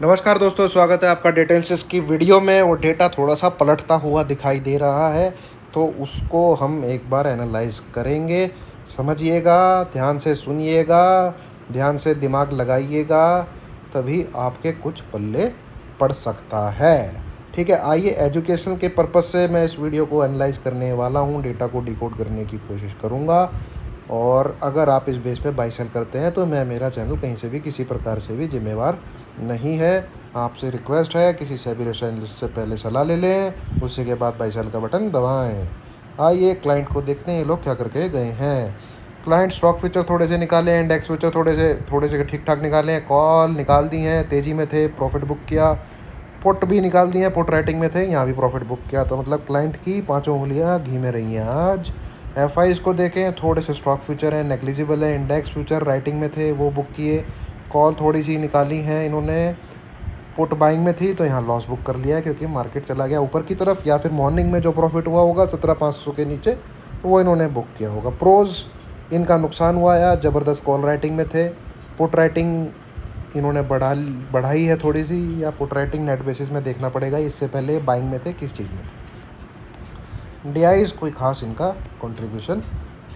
नमस्कार दोस्तों, स्वागत है आपका डेटा एनालिसिस की वीडियो में। और डेटा थोड़ा सा पलटता हुआ दिखाई दे रहा है, तो उसको हम एक बार एनालाइज करेंगे। समझिएगा, ध्यान से सुनिएगा, ध्यान से दिमाग लगाइएगा, तभी आपके कुछ पल्ले पड़ सकता है। ठीक है, आइए एजुकेशन के पर्पज़ से मैं इस वीडियो को एनालाइज करने वाला हूँ, डेटा को डिकोड करने की कोशिश करूँगा। और अगर आप इस बेस पे बाई सेल करते हैं तो मेरा चैनल कहीं से भी किसी प्रकार से भी जिम्मेवार नहीं है। आपसे रिक्वेस्ट है, किसी से भी एनालिस्ट से पहले सलाह ले लें, उसी के बाद बाई सेल का बटन दबाएं। आइए क्लाइंट को देखते हैं ये लोग क्या करके गए हैं। क्लाइंट स्टॉक फीचर थोड़े से निकाले, इंडेक्स फीचर थोड़े से ठीक ठाक निकाले, कॉल निकाल दी हैं, तेज़ी में थे, प्रॉफिट बुक किया, पुट भी निकाल दिए, पुट राइटिंग में थे, यहाँ भी प्रॉफिट बुक किया। तो मतलब क्लाइंट की पाँचों उंगलियाँ घी में रही हैं आज। एफ आईज़ को देखें, थोड़े से स्टॉक फ्यूचर हैं, नेग्लिजिबल है, इंडेक्स फ्यूचर राइटिंग में थे, वो बुक किए, कॉल थोड़ी सी निकाली हैं इन्होंने, पुट बाइंग में थी तो यहाँ लॉस बुक कर लिया है क्योंकि मार्केट चला गया ऊपर की तरफ, या फिर मॉर्निंग में जो प्रॉफिट हुआ होगा 17,500 के नीचे वो इन्होंने बुक किया होगा। प्रोज इनका नुकसान हुआ या ज़बरदस्त कॉल राइटिंग में थे, पुट राइटिंग इन्होंने बढ़ाई है थोड़ी सी, या पुट राइटिंग नेट बेसिस में देखना पड़ेगा, इससे पहले बाइंग में थे किस चीज़ में थे। डीआईज कोई खास इनका कंट्रीब्यूशन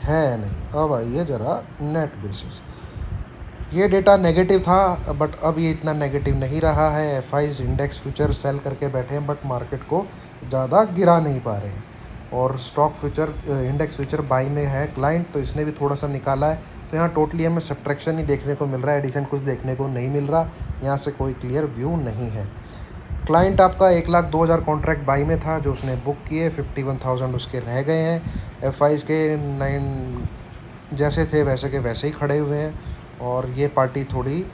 है नहीं। अब आइए ज़रा नेट बेसिस। ये डेटा नेगेटिव था बट अब ये इतना नेगेटिव नहीं रहा है। F eyes index future cell करके बैठे हैं बट मार्केट को ज़्यादा गिरा नहीं पा रहे हैं। और stock future index future by में है क्लाइंट, तो इसने भी थोड़ा सा निकाला है। तो यहाँ टोटली हमें सब्ट्रैक्शन ही देखने को मिल रहा है, एडिशन कुछ देखने को नहीं मिल रहा, यहाँ से कोई क्लियर व्यू नहीं है। क्लाइंट आपका 1,02,000 कॉन्ट्रैक्ट बाई में था जो उसने बुक किए, 51,000 उसके रह गए हैं। एफ आईज के 9 जैसे थे वैसे के वैसे ही खड़े हुए हैं। और ये पार्टी थोड़ी,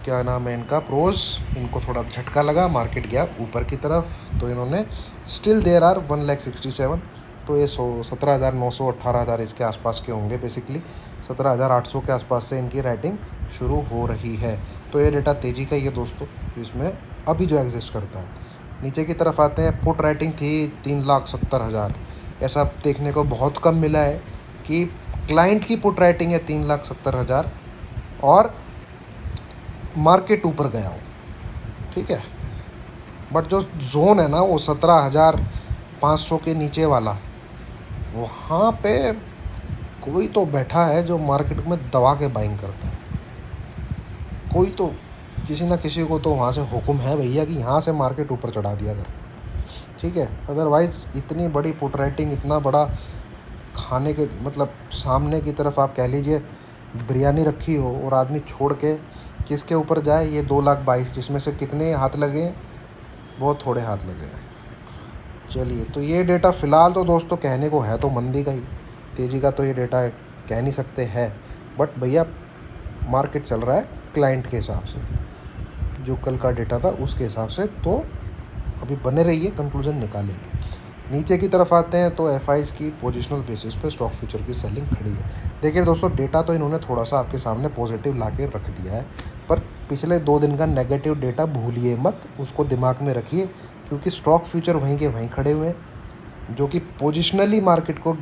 क्या नाम है इनका, प्रोज, इनको थोड़ा झटका लगा, मार्केट गया ऊपर की तरफ, तो इन्होंने स्टिल देर आर 1,67,000, तो ये 17,900 18,000 इसके आसपास के होंगे बेसिकली। 17,800 के आसपास से इनकी राइटिंग शुरू हो रही है। तो ये डेटा तेज़ी का ही है दोस्तों, इसमें अभी जो एग्जिस्ट करता है। नीचे की तरफ आते हैं, पुट राइटिंग थी 3,70,000। ऐसा देखने को बहुत कम मिला है कि क्लाइंट की पुट राइटिंग है 3,70,000 और मार्केट ऊपर गया हो। ठीक है, बट जो जोन है ना वो 17,500 के नीचे वाला, वहाँ पे कोई तो बैठा है जो मार्केट में दबा के बाइंग करता है। कोई तो, किसी ना किसी को तो वहाँ से हुक्म है भैया कि यहाँ से मार्केट ऊपर चढ़ा दिया कर। ठीक है, अदरवाइज़ इतनी बड़ी पुट राइटिंग, इतना बड़ा खाने के मतलब सामने की तरफ आप कह लीजिए बिरयानी रखी हो और आदमी छोड़ के किसके ऊपर जाए, ये 2,22,000 जिसमें से कितने हाथ लगे, बहुत थोड़े हाथ लगे। चलिए, तो ये डेटा फ़िलहाल तो दोस्तों कहने को है तो मंदी का ही, तेज़ी का तो ये डेटा कह नहीं सकते है, बट भैया मार्केट चल रहा है क्लाइंट के हिसाब से, जो कल का डेटा था उसके हिसाब से। तो अभी बने रहिए, कंक्लूजन निकालेंगे। नीचे की तरफ आते हैं तो एफ आईज़ की पोजिशनल बेसिस पे स्टॉक फ्यूचर की सेलिंग खड़ी है। देखिए दोस्तों, डेटा तो इन्होंने थोड़ा सा आपके सामने पॉजिटिव ला के रख दिया है, पर पिछले 2 दिन का नेगेटिव डेटा भूलिए मत, उसको दिमाग में रखिए, क्योंकि स्टॉक फ्यूचर वहीं के वहीं खड़े हुए हैं जो कि पोजिशनली मार्केट को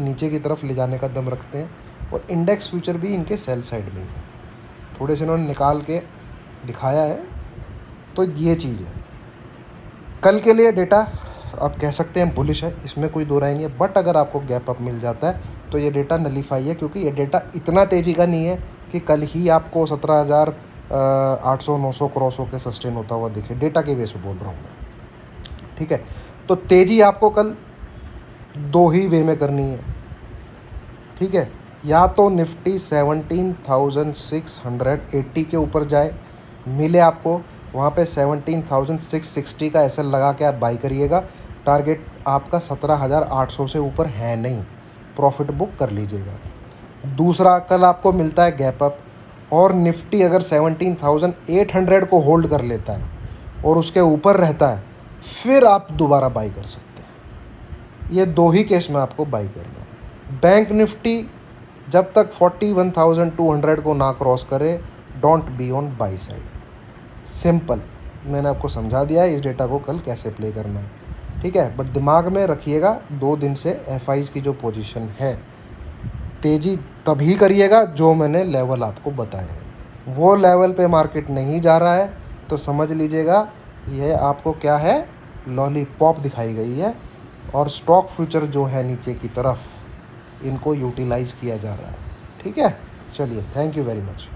नीचे की तरफ ले जाने का दम रखते हैं। और इंडेक्स फ्यूचर भी इनके सेल साइड में है, थोड़े से इन्होंने निकाल के दिखाया है। तो ये चीज़ है, कल के लिए डेटा आप कह सकते हैं बुलिश है, इसमें कोई दो राय नहीं है। बट अगर आपको गैप अप मिल जाता है तो ये डेटा नलीफाई है, क्योंकि ये डेटा इतना तेज़ी का नहीं है कि कल ही आपको 17,800-900 क्रॉस होकर सस्टेन होता हुआ दिखे। डेटा के बेस पे बोल रहा हूँ मैं। ठीक है, तो तेज़ी आपको कल 2 ही वे में करनी है। ठीक है, या तो निफ्टी 17,680 के ऊपर जाए, मिले आपको वहाँ पे 17,660 का एसएल लगा के आप बाई करिएगा। टारगेट आपका 17,800 से ऊपर है नहीं, प्रॉफिट बुक कर लीजिएगा। दूसरा, कल आपको मिलता है गैप अप और निफ्टी अगर 17,800 को होल्ड कर लेता है और उसके ऊपर रहता है, फिर आप दोबारा बाई कर सकते हैं। ये 2 ही केस में आपको बाई करना है। बैंक निफ्टी जब तक 41,200 को ना क्रॉस करे, don't be on by side. Simple, मैंने आपको समझा दिया है इस डेटा को कल कैसे प्ले करना है। ठीक है, बट दिमाग में रखिएगा 2 दिन से एफ आईज़ की जो पोजीशन है, तेज़ी तभी करिएगा जो मैंने लेवल आपको बताए हैं। वो लेवल पे मार्केट नहीं जा रहा है तो समझ लीजिएगा यह आपको क्या है, लॉलीपॉप दिखाई गई है और स्टॉक फ्यूचर जो है नीचे की तरफ, इनको यूटिलाइज़ किया जा रहा है। ठीक है, चलिए, थैंक यू वेरी मच।